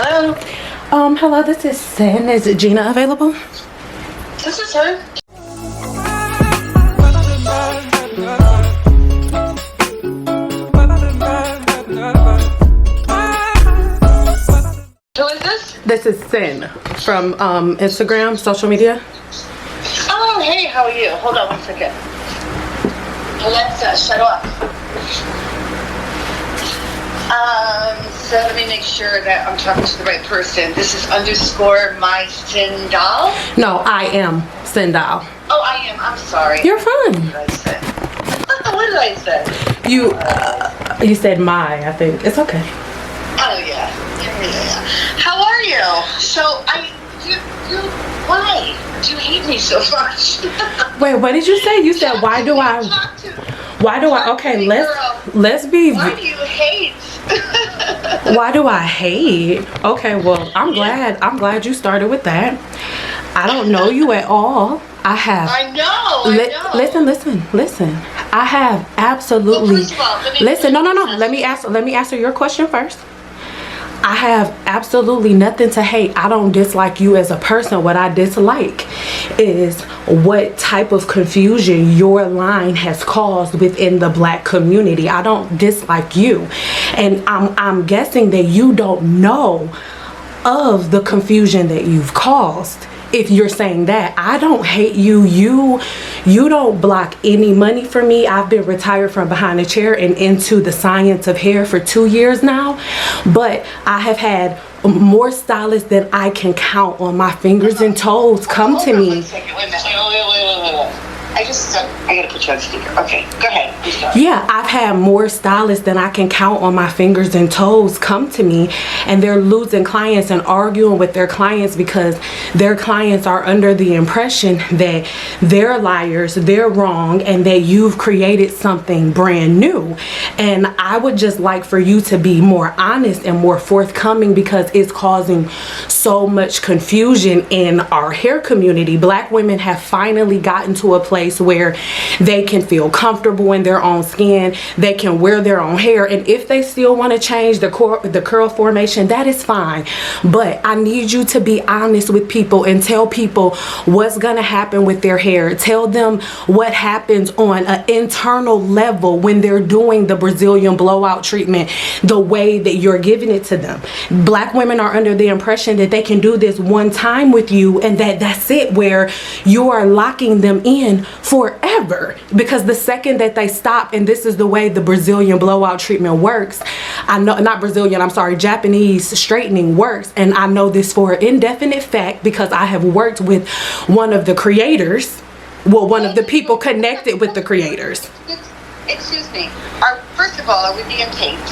Hello? Hello, this is Cyn. Is Gina available? This is her. Who is this? This is Cyn from Instagram, social media. Oh, hey, how are you? Hold on one second. Alexa, shut up. So let me make sure that I'm talking to the right person. This is _ my Cyn Doll? No, I am Cyn Doll. Oh, I am. I'm sorry. You're fine. What did I say? What did I say? You said my, I think. It's okay. Oh, yeah. How are you? So, why do you hate me so much? Wait, what did you say? You said, okay, let's be. Why do you hate? Why do I hate? Okay, well, I'm glad you started with that. I don't know you at all. I know. Listen. I have absolutely. Well, first of all, listen, no. Let me answer your question first. I have absolutely nothing to hate. I don't dislike you as a person. What I dislike is what type of confusion your line has caused within the Black community. I don't dislike you, and I'm guessing that you don't know of the confusion that you've caused. If you're saying that, I don't hate you. You don't block any money for me. I've been retired from behind a chair and into the science of hair for 2 years now, but I have had more stylists than I can count on my fingers and toes come to me. Wait a second. Wait. I gotta put you on speaker. Okay, go ahead. Yeah, I've had more stylists than I can count on my fingers and toes come to me, and they're losing clients and arguing with their clients because their clients are under the impression that they're liars, they're wrong, and that you've created something brand new. And I would just like for you to be more honest and more forthcoming, because it's causing so much confusion in our hair community. Black women have finally gotten to a place where they can feel comfortable in their own skin, they can wear their own hair, and if they still want to change the curl formation, that is fine. But I need you to be honest with people and tell people what's gonna happen with their hair. Tell them what happens on an internal level when they're doing the Brazilian blowout treatment the way that you're giving it to them. Black women are under the impression that they can do this one time with you and that's it, where you are locking them in forever, because the second that they stop, and this is the way the Brazilian blowout treatment works, I know, not Brazilian, I'm sorry, Japanese straightening works, and I know this for an indefinite fact because I have worked with one of the creators, well, one of the people connected with the creators. Excuse me, first of all, are we being taped?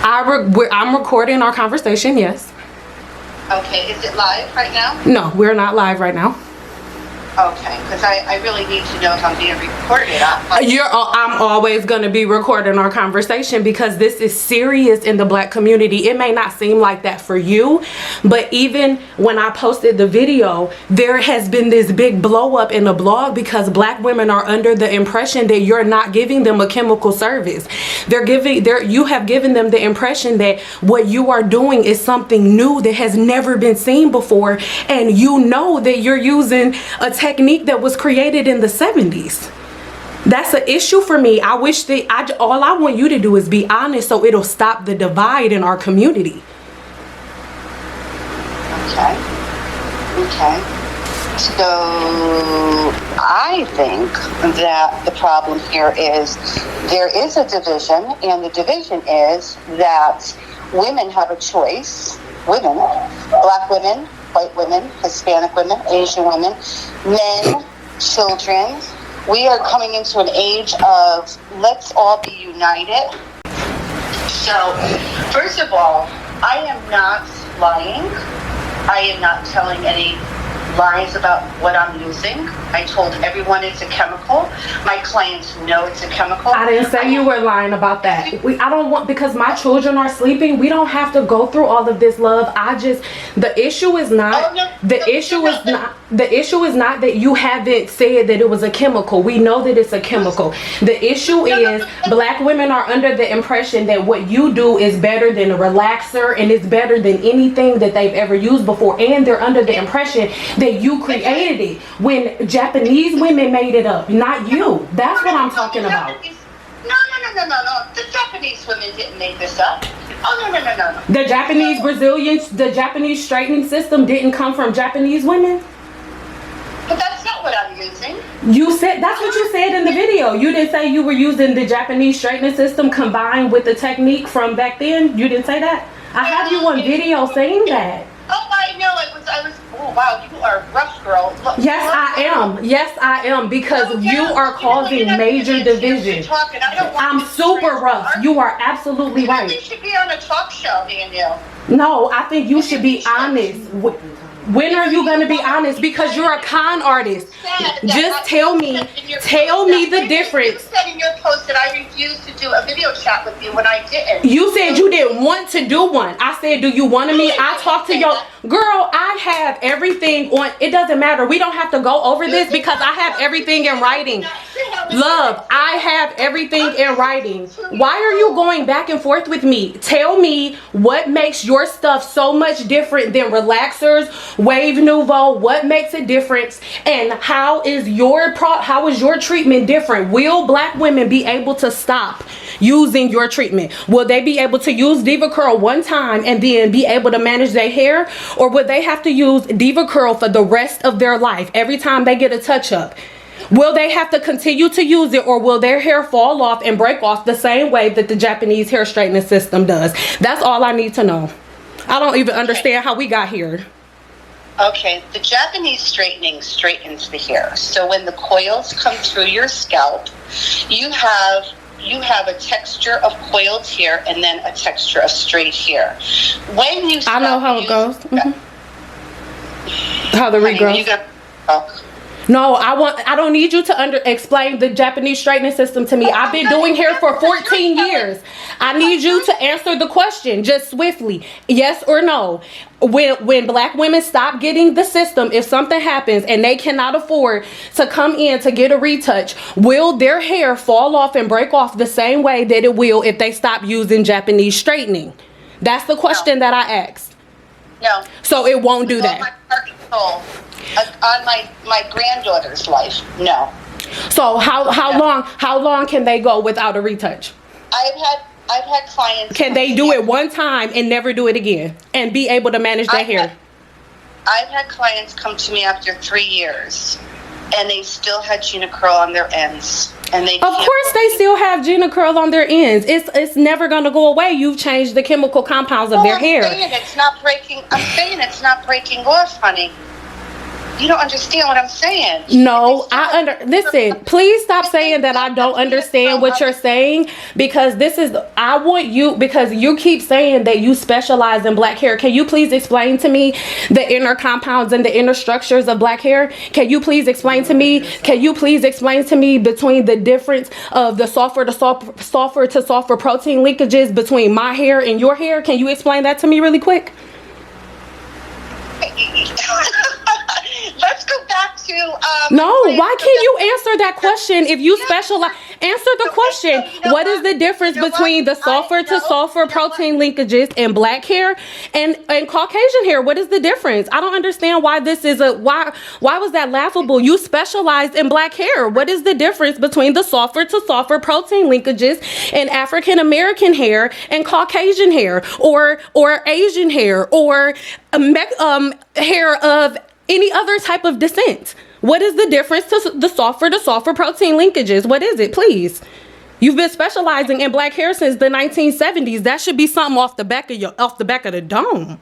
I'm recording our conversation, yes. Okay, is it live right now? No, we're not live right now. Okay, because I really need to know if I'm being recorded. I'm always going to be recording our conversation because this is serious in the Black community. It may not seem like that for you, but even when I posted the video, there has been this big blow up in the blog because Black women are under the impression that you're not giving them a chemical service. You have given them the impression that what you are doing is something new that has never been seen before, and you know that you're using a technique that was created in the 70s. That's an issue for me. I wish that all I want you to do is be honest, so it'll stop the divide in our community. Okay. So I think that the problem here is there is a division, and the division is that women have a choice. Women, Black women, white women, Hispanic women, Asian women, men, children. We are coming into an age of let's all be united. So, first of all, I am not lying. I am not telling any lies about what I'm using. I told everyone it's a chemical. My clients know it's a chemical. I didn't say you were lying about that. I don't want, because my children are sleeping, we don't have to go through all of this, love. The issue is not, the issue is not that you haven't said that it was a chemical. We know that it's a chemical. The issue is black women are under the impression that what you do is better than a relaxer and it's better than anything that they've ever used before, and they're under the impression that you created it when Japanese women made it up, not you. That's what I'm talking about. No. The Japanese women didn't make this up. Oh, no. The Japanese Brazilians, the Japanese straightening system didn't come from Japanese women? But that's not what I'm using. You said, that's what you said in the video. You didn't say you were using the Japanese straightening system combined with the technique from back then? You didn't say that? I have you on video saying that. Oh, I know. Oh, wow, you are a rough girl. Look, yes, I am, because you are causing major division. I'm super rough. You are absolutely right. You should be on a talk show, Danielle. No, I think you should be honest. When are you going to be honest? Because you're a con artist. Just tell me the difference. You said in your post that I refused to do a video chat with you when I didn't. You said you didn't want to do one. I said, do you want to meet? I talked to your girl. I have everything on. It doesn't matter. We don't have to go over this because I have everything in writing. Love, I have everything in writing. Why are you going back and forth with me? Tell me what makes your stuff so much different than relaxers, Wave Nouveau. What makes a difference, and how is your treatment different? Will black women be able to stop using your treatment? Will they be able to use Deva Curl one time and then be able to manage their hair, or would they have to use Deva Curl for the rest of their life every time they get a touch up? Will they have to continue to use it, or will their hair fall off and break off the same way that the Japanese hair straightening system does? That's all I need to know. I don't even understand how we got here. Okay, the Japanese straightening straightens the hair. So when the coils come through your scalp, you have a texture of coiled hair and then a texture of straight hair. When you I know how it goes. How the regrowth. No, I don't need you to explain the Japanese straightening system to me. I've been doing hair for 14 years. I need you to answer the question just swiftly. Yes or no. When black women stop getting the system, if something happens and they cannot afford to come in to get a retouch, will their hair fall off and break off the same way that it will if they stop using Japanese straightening? That's the question that I asked. No. So it won't do that. On my granddaughter's life, no. So how long can they go without a retouch? I've had clients. Can they do it one time and never do it again and be able to manage their hair? I've had clients come to me after 3 years and they still had Gina Curl on their ends. And of course they still have Gina Curl on their ends. It's never going to go away. You've changed the chemical compounds of their hair. I'm saying it's not breaking off, honey. You don't understand what I'm saying. No, listen, please stop saying that I don't understand what you're saying, because I want you, because you keep saying that you specialize in black hair. Can you please explain to me the inner compounds and the inner structures of black hair? Can you please explain to me between the difference of the sulfur to sulfur protein linkages between my hair and your hair? Can you explain that to me really quick? Let's go back to no, why can't you answer that question? If you specialize, answer the question. What is the difference between the sulfur to sulfur protein linkages in black hair and Caucasian hair? What is the difference? I don't understand why this is why was that laughable? You specialized in black hair. What is the difference between the sulfur to sulfur protein linkages in African American hair and Caucasian hair, or Asian hair, or hair of any other type of descent? What is the difference to the sulfur protein linkages? What is it, please? You've been specializing in black hair since the 1970s. That should be something off the back of the dome.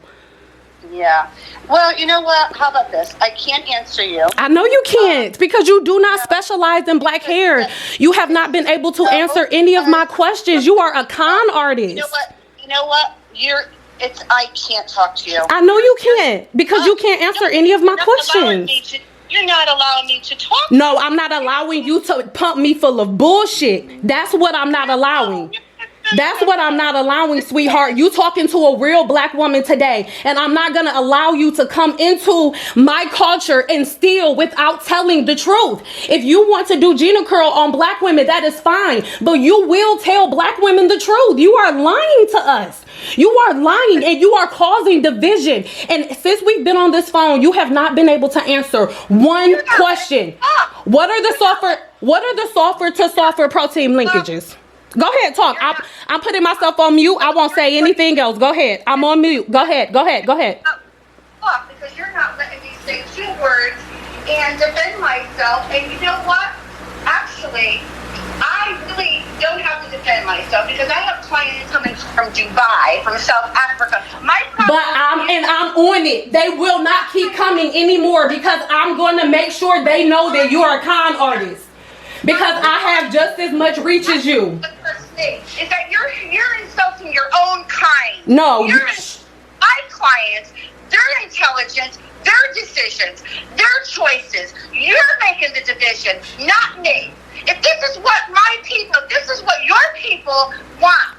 Yeah. Well, you know what? How about this? I can't answer you. I know you can't, because you do not specialize in black hair. You have not been able to answer any of my questions. You are a con artist. You know what? I can't talk to you. I know you can't, because you can't answer any of my questions. You're not allowing me to talk. No, I'm not allowing you to pump me full of bullshit. That's what I'm not allowing. That's what I'm not allowing, sweetheart. You talking to a real black woman today, and I'm not gonna allow you to come into my culture and steal without telling the truth. If you want to do Gina Curl on black women, that is fine, but you will tell black women the truth. You are lying to us. You are lying, and you are causing division. And since we've been on this phone, you have not been able to answer one question. What are the sulfur to sulfur protein linkages? Go ahead, talk. I'm putting myself on mute. I won't say anything else. Go ahead. I'm on mute. Go ahead. Talk, because you're not letting me say 2 words and defend myself. And you know what? Actually, I really don't have to defend myself, because I have clients coming from Dubai, from South Africa. I'm on it. They will not keep coming anymore, because I'm going to make sure they know that you are a con artist. Because I have just as much reach as you. Is that you're insulting your own kind. No. My clients, their intelligence, their decisions, their choices. You're making the division, not me. If this is what my people, if this is what your people want,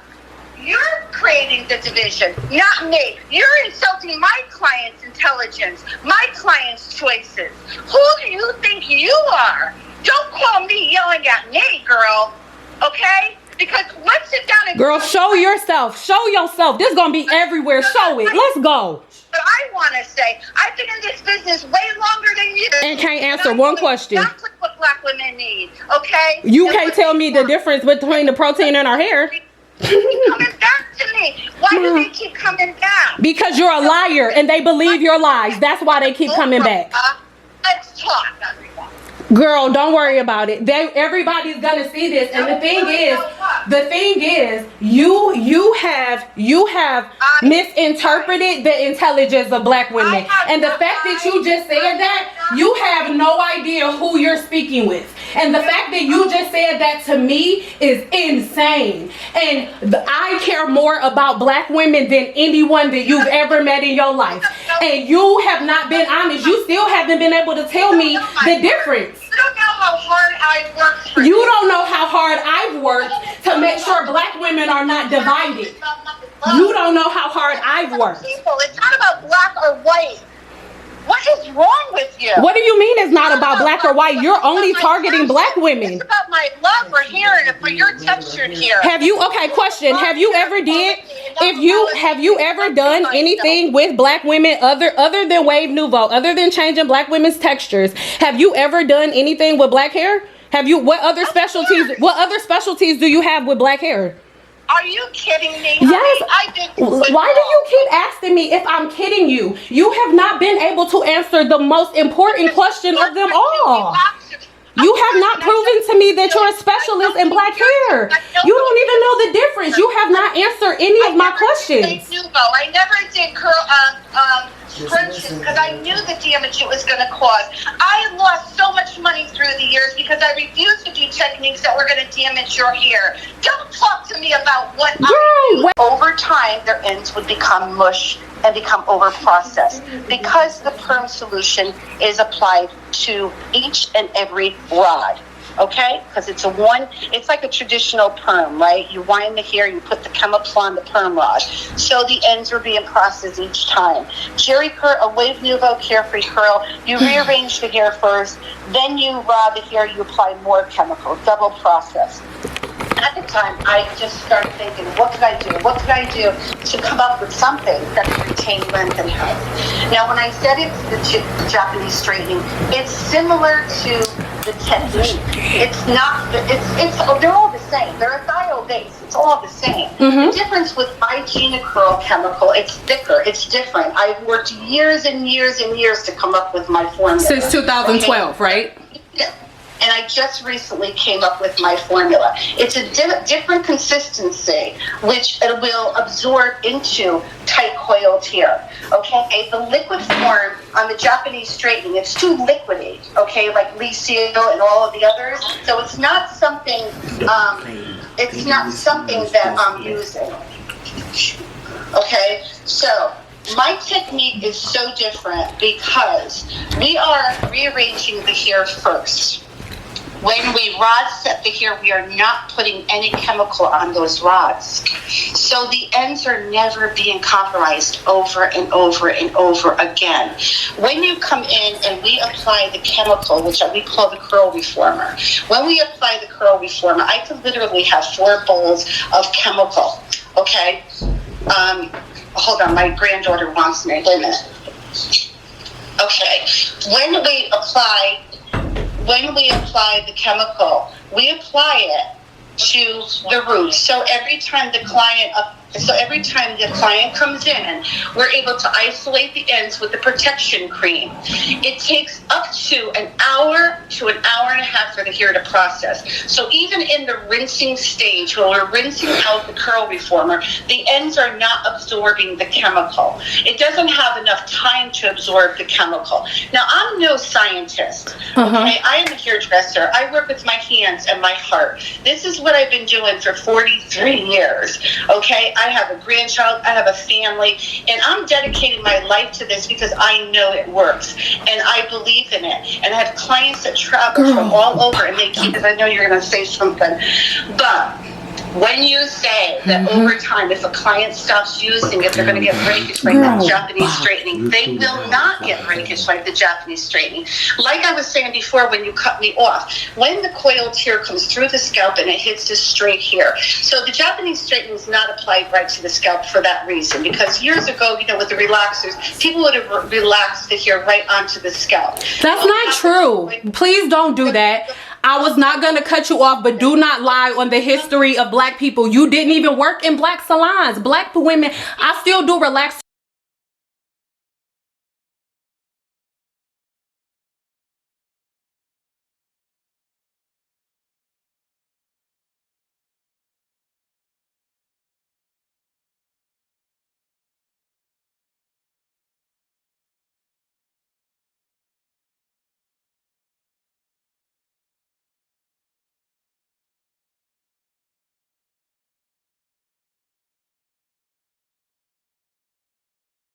you're creating the division, not me. You're insulting my clients' intelligence, my clients' choices. Who do you think you are? Don't call me yelling at me, girl. Okay? Because let's sit down and... Girl, show yourself. Show yourself. This is going to be everywhere. Show it. Let's go. But I want to say, I've been in this business way longer than you. And can't answer one question. Exactly what black women need. Okay? You can't tell me the difference between the protein in our hair. Keep coming back to me. Why do they keep coming back? Because you're a liar and they believe your lies. That's why they keep coming back. Let's talk, everyone. Girl, don't worry about it. Everybody's gonna see this, and the thing is, you have misinterpreted the intelligence of black women, and the fact that you just said that, you have no idea who you're speaking with, and the fact that you just said that to me is insane. And I care more about black women than anyone that you've ever met in your life, and you have not been honest. You still haven't been able to tell me the difference. You don't know how hard I worked for you. You don't know how hard I've worked to make sure black women are not divided. You don't know how hard I've worked. It's not about black or white. What is wrong with you? What do you mean it's not about black or white? You're only targeting black women. It's about my love for hair and for your textured hair. Question. Have you ever done anything with black women other than Wave Nouveau, other than changing black women's textures? Have you ever done anything with black hair? What other specialties do you have with black hair? Are you kidding me? Yes. I did. Why do you keep asking me if I'm kidding you? You have not been able to answer the most important question of them all. You have not proven to me that you're a specialist in black hair. You don't even know the difference. You have not answered any of my questions. I never did crunches because I knew the damage it was going to cause. I lost so much money through the years because I refused to do techniques that were going to damage your hair. Don't talk to me about what I do. Over time, their ends would become mush and become over processed because the perm solution is applied to each and every rod. Okay, because it's like a traditional perm, right? You wind the hair, you put the chemical on the perm rod. So the ends are being processed each time. Jerry Curl, a Wave Nouveau Carefree Curl, you rearrange the hair first, then you rod the hair, you apply more chemical, double process. At the time, I just started thinking, what could I do? What could I do to come up with something that could retain length and health? Now, when I said it's the Japanese straightening, it's similar to the technique. It's not, they're all the same. They're a thiol base. It's all the same. Mm-hmm. The difference with my Gina Curl chemical, it's thicker. It's different. I've worked years and years and years to come up with my formula. Since 2012, okay? Right? Yeah. And I just recently came up with my formula. It's a different consistency, which it will absorb into tight coiled hair. Okay, the liquid form on the Japanese straightening, it's too liquidy. Okay, like Licio and all of the others. So it's not something. It's not something that I'm using. Okay, So my technique is so different because we are rearranging the hair first. When we rod set the hair, we are not putting any chemical on those rods. So the ends are never being cauterized over and over and over again. When you come in and we apply the chemical, which we call the curl reformer, when we apply the curl reformer, I could literally have 4 bowls of chemical, okay? Hold on, my granddaughter wants me. Wait a minute. Okay, when we apply the chemical, we apply it to the roots. So every time the client comes in, we're able to isolate the ends with the protection cream. It takes up to an hour to an hour and a half for the hair to process. So even in the rinsing stage, when we're rinsing out the curl reformer, the ends are not absorbing the chemical. It doesn't have enough time to absorb the chemical. Now, I'm no scientist. Okay, I am a hairdresser. I work with my hands and my heart. This is what I've been doing for 43 years. Okay, I have a grandchild, I have a family, and I'm dedicating my life to this because I know it works, and I believe in it. And I have clients that travel from all over, and they keep, because I know you're going to say something, but when you say that over time, if a client stops using it, they're going to get breakage like the Japanese straightening. They will not get breakage like the Japanese straightening. Like I was saying before when you cut me off, when the coiled hair comes through the scalp and it hits this straight hair. So the Japanese straightening is not applied right to the scalp for that reason, because years ago, with the relaxers, people would have relaxed the hair right onto the scalp. That's not true. Please don't do that. I was not going to cut you off, but do not lie on the history of black people. You didn't even work in black salons. Black women, I still do relax